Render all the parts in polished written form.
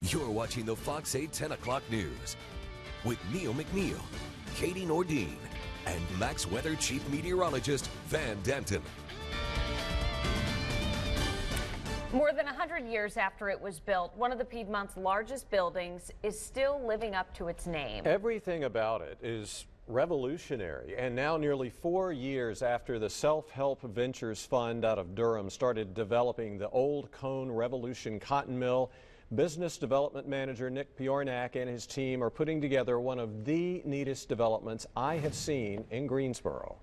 You're watching the Fox 8 10 o'clock news with Neill McNeill, Katie Nordine, and Max Weather Chief Meteorologist Van Denton. More than 100 years after it was built, one of the Piedmont's largest buildings is still living up to its name. Everything about it is revolutionary, and now nearly 4 years after the Self-Help Ventures Fund out of Durham started developing the old Cone Revolution cotton mill, Business Development Manager Nick Piornack and his team are putting together one of the neatest developments I have seen in Greensboro.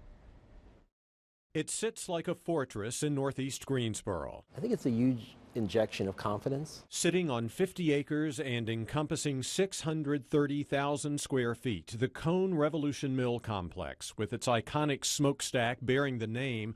It sits like a fortress in northeast Greensboro. I think it's a huge injection of confidence. Sitting on 50 acres and encompassing 630,000 square feet, the Cone Revolution Mill Complex, with its iconic smokestack bearing the name,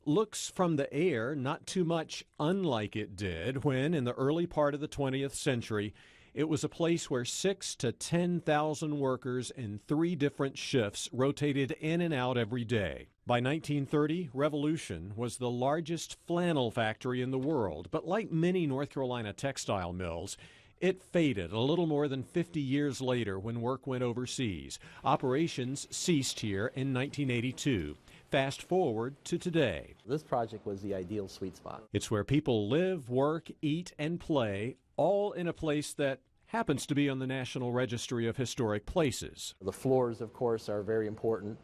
looks from the air not too much unlike it did when, in the early part of the 20th century, it was a place where 6,000 to 10,000 workers in 3 different shifts rotated in and out every day. By 1930, Revolution was the largest flannel factory in the world, but like many North Carolina textile mills, it faded a little more than 50 years later when work went overseas. Operations ceased here in 1982. Fast forward to today. This project was the ideal sweet spot. It's where people live, work, eat, and play, all in a place that happens to be on the National Registry of Historic Places. The floors, of course, are very important.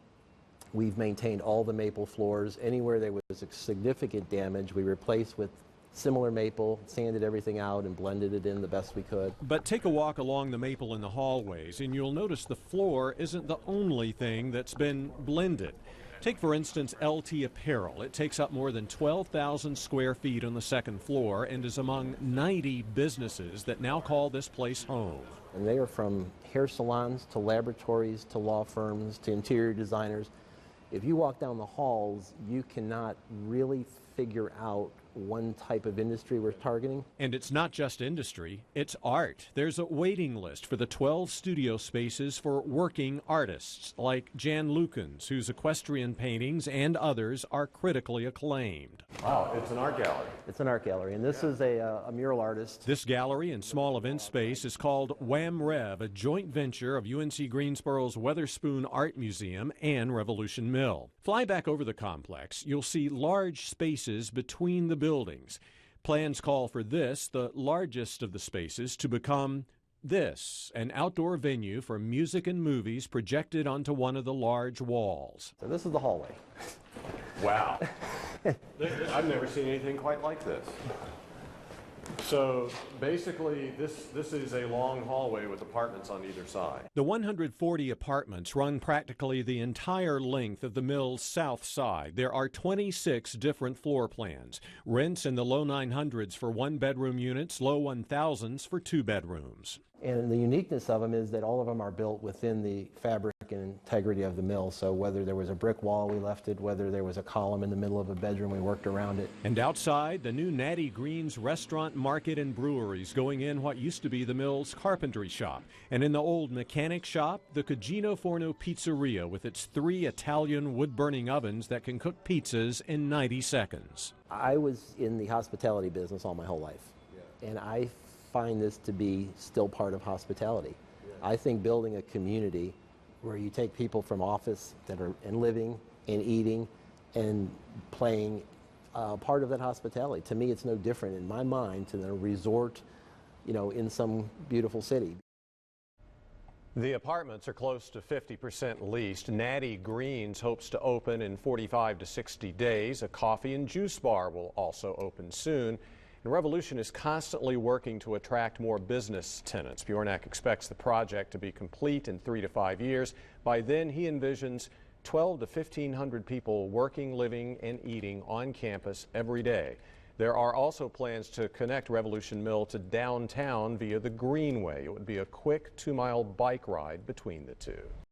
We've maintained all the maple floors. Anywhere there was significant damage, we replaced with similar maple, sanded everything out, and blended it in the best we could. But take a walk along the maple in the hallways, and you'll notice the floor isn't the only thing that's been blended. Take, for instance, LT Apparel. It takes up more than 12,000 square feet on the second floor and is among 90 businesses that now call this place home. And they are from hair salons to laboratories to law firms to interior designers. If you walk down the halls, you cannot really figure out one type of industry we're targeting. And it's not just industry, it's art. There's a waiting list for the 12 studio spaces for working artists like Jan Lukens, whose equestrian paintings and others are critically acclaimed. Wow, it's an art gallery. It's an art gallery, and this is a mural artist. This gallery and small event space is called Wham Rev, a joint venture of UNC Greensboro's Weatherspoon Art Museum and Revolution Mill. Fly back over the complex, you'll see large spaces between the buildings. Plans call for this, the largest of the spaces, to become this, an outdoor venue for music and movies projected onto one of the large walls. So this is the hallway. Wow. I've never seen anything quite like this. So basically, this is a long hallway with apartments on either side. The 140 apartments run practically the entire length of the mill's south side. There are 26 different floor plans. Rents in the low 900s for 1-bedroom units, low 1000s for 2 bedrooms. And the uniqueness of them is that all of them are built within the fabric and integrity of the mill. So whether there was a brick wall, we left it. Whether there was a column in the middle of a bedroom, we worked around it. And outside, the new Natty Green's restaurant, market, and breweries going in what used to be the mill's carpentry shop. And in the old mechanic shop, the Cugino Forno Pizzeria with its 3 Italian wood-burning ovens that can cook pizzas in 90 seconds. I was in the hospitality business all my whole life, and I find this to be still part of hospitality. I think building a community where you take people from office that are and living and eating and playing part of that hospitality. To me, it's no different in my mind than a resort, in some beautiful city. The apartments are close to 50% leased. Natty Green's hopes to open in 45 to 60 days. A coffee and juice bar will also open soon. And Revolution is constantly working to attract more business tenants. Piornack expects the project to be complete in 3 to 5 years. By then, he envisions 1,200 to 1,500 people working, living, and eating on campus every day. There are also plans to connect Revolution Mill to downtown via the Greenway. It would be a quick 2-mile bike ride between the two.